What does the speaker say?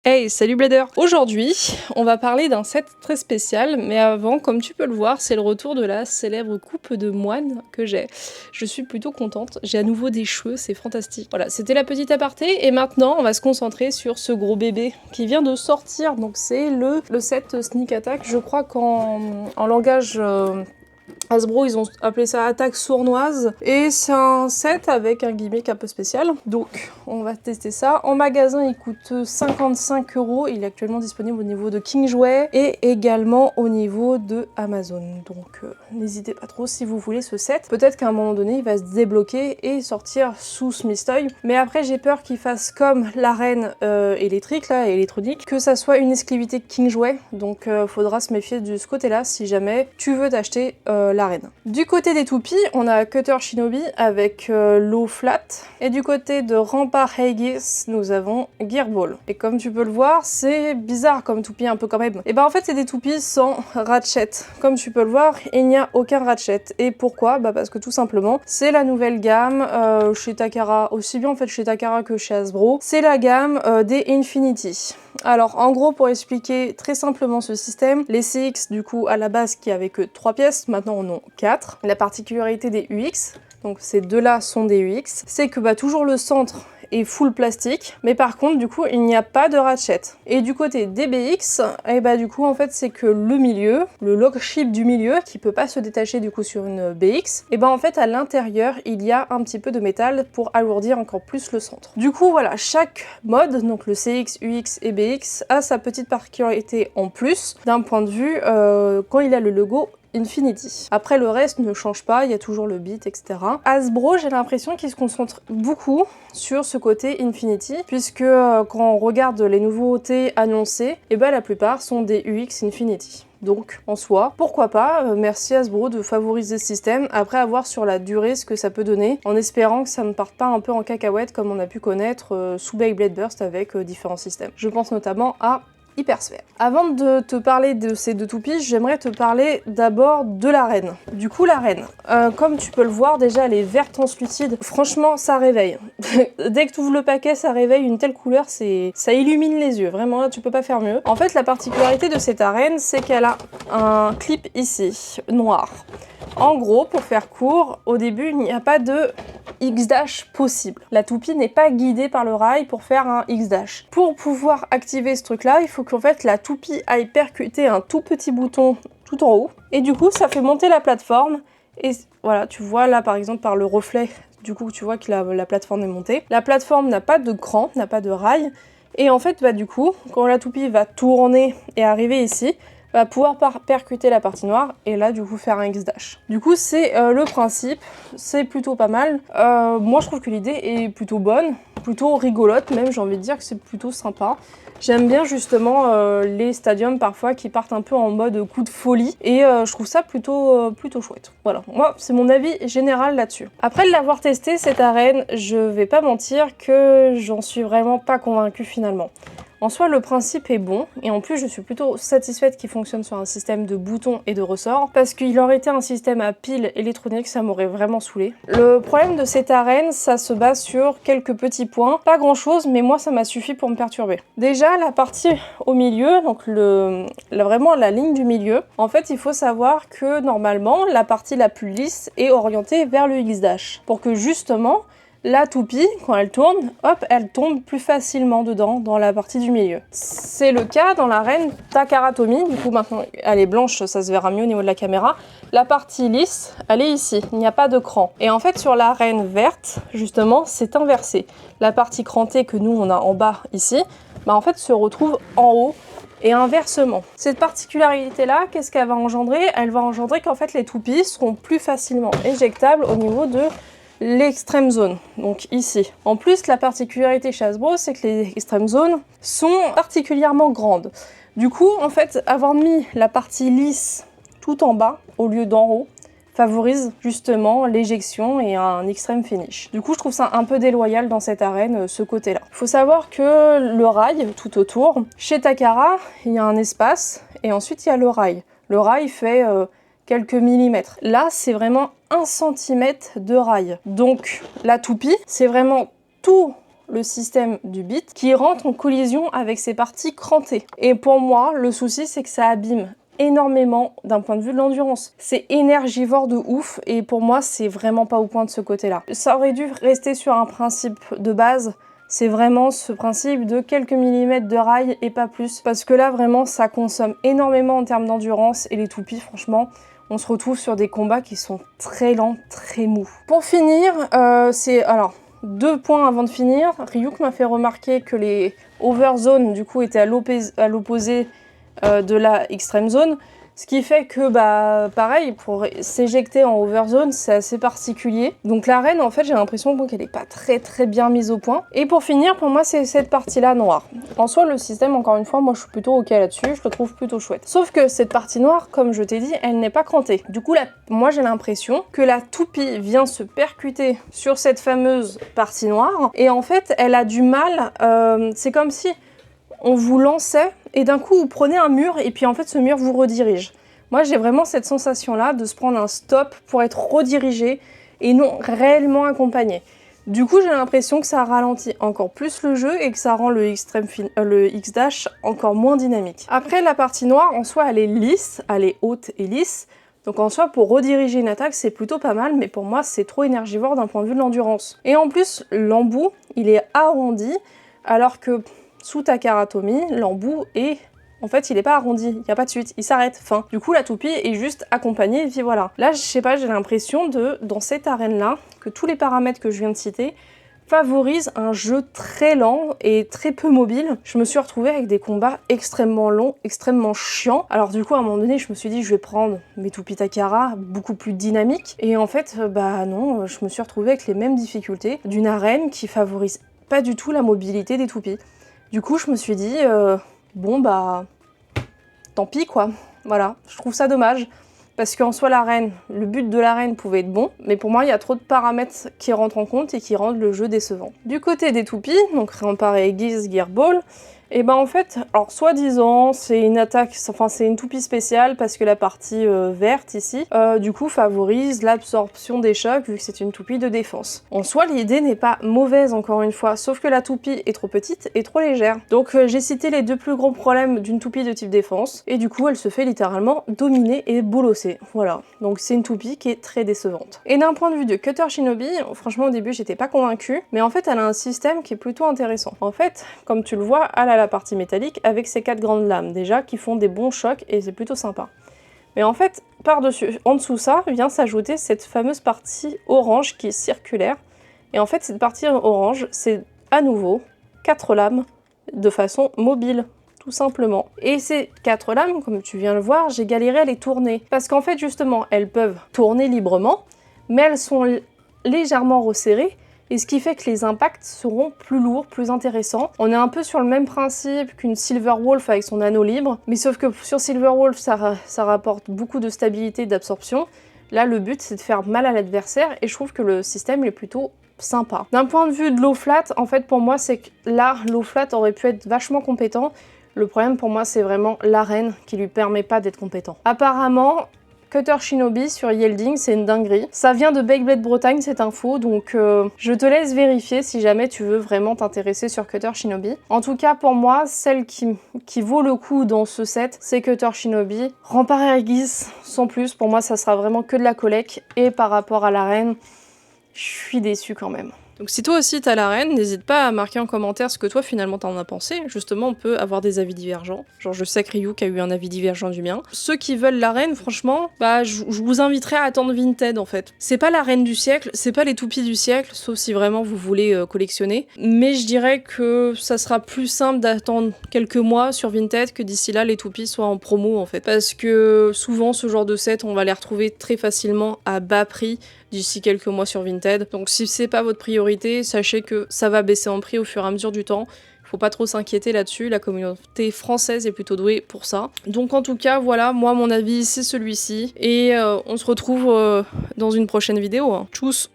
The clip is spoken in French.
Hey, salut Blader! Aujourd'hui, on va parler d'un set très spécial, mais avant, comme tu peux le voir, c'est le retour de la célèbre coupe de moine que j'ai. Je suis plutôt contente, j'ai à nouveau des cheveux, c'est fantastique. Voilà, c'était la petite aparté, et maintenant, on va se concentrer sur ce gros bébé qui vient de sortir, donc c'est le set Sneak Attack. Je crois qu'en langage... Hasbro, ils ont appelé ça attaque sournoise et c'est un set avec un gimmick un peu spécial. Donc, on va tester ça. En magasin, il coûte 55 €. Il est actuellement disponible au niveau de King Jouet et également au niveau de Amazon. Donc, n'hésitez pas trop si vous voulez ce set. Peut-être qu'à un moment donné, il va se débloquer et sortir sous Smith Toy. Mais après, j'ai peur qu'il fasse comme l'arène électrique, là, électronique, que ça soit une exclusivité King Jouet. Donc, faudra se méfier de ce côté-là si jamais tu veux t'acheter l'arène. Du côté des toupies, on a Cutter Shinobi avec l'eau flat. Et du côté de Rampart Aegis, nous avons Gearball. Et comme tu peux le voir, c'est bizarre comme toupie un peu quand même. Et ben en fait, c'est des toupies sans ratchet. Comme tu peux le voir, il n'y a aucun ratchet. Et pourquoi? Bah parce que tout simplement, c'est la nouvelle gamme chez Takara, aussi bien en fait chez Takara que chez Hasbro. C'est la gamme des Infinity. Alors en gros, pour expliquer très simplement ce système, les CX du coup à la base qui avaient que 3 pièces, maintenant en ont 4. La particularité des UX, donc ces deux-là sont des UX, c'est que toujours le centre est full plastique, mais par contre du coup il n'y a pas de ratchet. Et du côté des BX, et du coup en fait c'est que le milieu, le lock chip du milieu qui peut pas se détacher du coup sur une BX, et en fait à l'intérieur il y a un petit peu de métal pour alourdir encore plus le centre. Du coup voilà, chaque mode, donc le CX, UX et BX a sa petite particularité en plus d'un point de vue quand il a le logo Infinity. Après le reste ne change pas, il y a toujours le beat, etc. Hasbro, j'ai l'impression qu'il se concentre beaucoup sur ce côté Infinity, puisque quand on regarde les nouveautés annoncées, la plupart sont des UX Infinity. Donc, en soi, pourquoi pas, merci Hasbro de favoriser ce système, après avoir sur la durée ce que ça peut donner, en espérant que ça ne parte pas un peu en cacahuète comme on a pu connaître sous Beyblade Burst avec différents systèmes. Je pense notamment à Hypersphère. Avant de te parler de ces deux toupies, j'aimerais te parler d'abord de la reine. Du coup, la reine, comme tu peux le voir, déjà elle est verte translucide. Franchement, ça réveille. Dès que tu ouvres le paquet, ça réveille une telle couleur, ça illumine les yeux. Vraiment, là, tu peux pas faire mieux. En fait, la particularité de cette arène, c'est qu'elle a un clip ici, noir. En gros, pour faire court, au début, il n'y a pas de X-Dash possible. La toupie n'est pas guidée par le rail pour faire un X-Dash. Pour pouvoir activer ce truc-là, il faut qu'en fait la toupie aille percuter un tout petit bouton tout en haut. Et du coup, ça fait monter la plateforme. Et voilà, tu vois là par exemple par le reflet, du coup tu vois que la plateforme est montée. La plateforme n'a pas de cran, n'a pas de rail. Et en fait, du coup, quand la toupie va tourner et arriver ici, va pouvoir percuter la partie noire et là du coup faire un X-Dash. Du coup c'est le principe, c'est plutôt pas mal. Moi je trouve que l'idée est plutôt bonne, plutôt rigolote même, j'ai envie de dire que c'est plutôt sympa. J'aime bien justement les stadiums parfois qui partent un peu en mode coup de folie et je trouve ça plutôt chouette. Voilà, moi c'est mon avis général là-dessus. Après l'avoir testé cette arène, je vais pas mentir que j'en suis vraiment pas convaincue finalement. En soi, le principe est bon, et en plus, je suis plutôt satisfaite qu'il fonctionne sur un système de boutons et de ressorts, parce qu'il aurait été un système à pile électronique, ça m'aurait vraiment saoulé. Le problème de cette arène, ça se base sur quelques petits points, pas grand chose, mais moi, ça m'a suffi pour me perturber. Déjà, la partie au milieu, donc vraiment la ligne du milieu, en fait, il faut savoir que normalement, la partie la plus lisse est orientée vers le X-Dash, pour que justement, la toupie, quand elle tourne, hop, elle tombe plus facilement dedans, dans la partie du milieu. C'est le cas dans l'arène Takara Tomy, du coup maintenant elle est blanche, ça se verra mieux au niveau de la caméra. La partie lisse, elle est ici, il n'y a pas de cran. Et en fait sur l'arène verte, justement, c'est inversé. La partie crantée que nous on a en bas ici, en fait se retrouve en haut. Et inversement. Cette particularité-là, qu'est-ce qu'elle va engendrer? Elle va engendrer qu'en fait les toupies seront plus facilement éjectables au niveau de l'extrême zone, donc ici. En plus, la particularité chez Hasbro, c'est que les extrêmes zones sont particulièrement grandes. Du coup, en fait, avoir mis la partie lisse tout en bas, au lieu d'en haut, favorise justement l'éjection et un extrême finish. Du coup, je trouve ça un peu déloyal dans cette arène, ce côté-là. Il faut savoir que le rail, tout autour, chez Takara, il y a un espace, et ensuite il y a le rail. Le rail fait quelques millimètres. Là, c'est vraiment 1 cm de rail. Donc, la toupie, c'est vraiment tout le système du bit qui rentre en collision avec ces parties crantées. Et pour moi, le souci, c'est que ça abîme énormément d'un point de vue de l'endurance. C'est énergivore de ouf et pour moi, c'est vraiment pas au point de ce côté-là. Ça aurait dû rester sur un principe de base. C'est vraiment ce principe de quelques millimètres de rail et pas plus. Parce que là, vraiment, ça consomme énormément en termes d'endurance et les toupies, franchement, on se retrouve sur des combats qui sont très lents, très mous. Pour finir, alors, 2 points avant de finir. Ryuk m'a fait remarquer que les overzones, du coup, étaient à l'opposé de la extreme zone. Ce qui fait que, bah, pareil, pour s'éjecter en overzone, c'est assez particulier. Donc l'arène, en fait, j'ai l'impression qu'elle n'est pas très bien mise au point. Et pour finir, pour moi, c'est cette partie-là noire. En soi, le système, encore une fois, moi, je suis plutôt OK là-dessus. Je le trouve plutôt chouette. Sauf que cette partie noire, comme je t'ai dit, elle n'est pas crantée. Du coup, là, moi, j'ai l'impression que la toupie vient se percuter sur cette fameuse partie noire. Et en fait, elle a du mal. C'est comme si on vous lançait et d'un coup vous prenez un mur et puis en fait ce mur vous redirige. Moi j'ai vraiment cette sensation là de se prendre un stop pour être redirigé et non réellement accompagné. Du coup j'ai l'impression que ça ralentit encore plus le jeu et que ça rend le X-Dash encore moins dynamique. Après la partie noire en soi elle est lisse, elle est haute et lisse. Donc en soi, pour rediriger une attaque, c'est plutôt pas mal, mais pour moi, c'est trop énergivore d'un point de vue de l'endurance. Et en plus, l'embout, il est arrondi, alors que sous Takara Tomy, l'embout est... En fait, il n'est pas arrondi, il n'y a pas de suite, il s'arrête, fin. Du coup, la toupie est juste accompagnée, et puis voilà. Là, je sais pas, j'ai l'impression dans cette arène-là, que tous les paramètres que je viens de citer favorisent un jeu très lent et très peu mobile. Je me suis retrouvée avec des combats extrêmement longs, extrêmement chiants. Alors du coup, à un moment donné, je me suis dit, je vais prendre mes toupies Takara, beaucoup plus dynamiques. Et en fait, bah non, je me suis retrouvée avec les mêmes difficultés d'une arène qui favorise pas du tout la mobilité des toupies. Du coup, je me suis dit, bon bah, tant pis quoi. Voilà, je trouve ça dommage. Parce qu'en soi, l'arène, le but de l'arène pouvait être bon, mais pour moi, il y a trop de paramètres qui rentrent en compte et qui rendent le jeu décevant. Du côté des toupies, donc Rampart et Gearball, et ben en fait, alors soi-disant, c'est une attaque, enfin c'est une toupie spéciale parce que la partie verte ici, du coup favorise l'absorption des chocs vu que c'est une toupie de défense. En soi, l'idée n'est pas mauvaise encore une fois, sauf que la toupie est trop petite et trop légère. Donc j'ai cité les 2 plus gros problèmes d'une toupie de type défense, et du coup elle se fait littéralement dominer et bolosser. Voilà, donc c'est une toupie qui est très décevante. Et d'un point de vue de Cutter Shinobi, franchement au début j'étais pas convaincue, mais en fait elle a un système qui est plutôt intéressant. En fait, comme tu le vois, elle a la partie métallique avec ses 4 grandes lames déjà qui font des bons chocs et c'est plutôt sympa. Mais en fait, par-dessus, en dessous ça, vient s'ajouter cette fameuse partie orange qui est circulaire. Et en fait, cette partie orange, c'est à nouveau 4 lames de façon mobile, tout simplement. Et ces 4 lames, comme tu viens de le voir, j'ai galéré à les tourner. Parce qu'en fait, justement, elles peuvent tourner librement, mais elles sont légèrement resserrées. Et ce qui fait que les impacts seront plus lourds, plus intéressants. On est un peu sur le même principe qu'une Silverwolf avec son anneau libre, mais sauf que sur Silverwolf, ça rapporte beaucoup de stabilité et d'absorption. Là, le but, c'est de faire mal à l'adversaire, et je trouve que le système est plutôt sympa. D'un point de vue de l'eau flat, en fait, pour moi, c'est que là, l'eau flat aurait pu être vachement compétent. Le problème, pour moi, c'est vraiment l'arène qui lui permet pas d'être compétent. Apparemment, Cutter Shinobi sur Yielding, c'est une dinguerie. Ça vient de Beyblade Bretagne cette info, donc je te laisse vérifier si jamais tu veux vraiment t'intéresser sur Cutter Shinobi. En tout cas pour moi, celle qui vaut le coup dans ce set, c'est Cutter Shinobi. Rampart et Aegis, sans plus, pour moi ça sera vraiment que de la collecte, et par rapport à l'arène, je suis déçue quand même. Donc si toi aussi t'as l'arène, n'hésite pas à marquer en commentaire ce que toi finalement t'en as pensé. Justement, on peut avoir des avis divergents. Genre je sais que Ryuk a eu un avis divergent du mien. Ceux qui veulent l'arène, franchement, bah je vous inviterai à attendre Vinted en fait. C'est pas l'arène du siècle, c'est pas les toupies du siècle, sauf si vraiment vous voulez collectionner. Mais je dirais que ça sera plus simple d'attendre quelques mois sur Vinted que d'ici là les toupies soient en promo en fait. Parce que souvent ce genre de set, on va les retrouver très facilement à bas prix d'ici quelques mois sur Vinted. Donc si c'est pas votre priorité, sachez que ça va baisser en prix au fur et à mesure du temps. Faut pas trop s'inquiéter là-dessus, la communauté française est plutôt douée pour ça. Donc en tout cas, voilà, moi mon avis c'est celui-ci. Et on se retrouve dans une prochaine vidéo. Tchuss!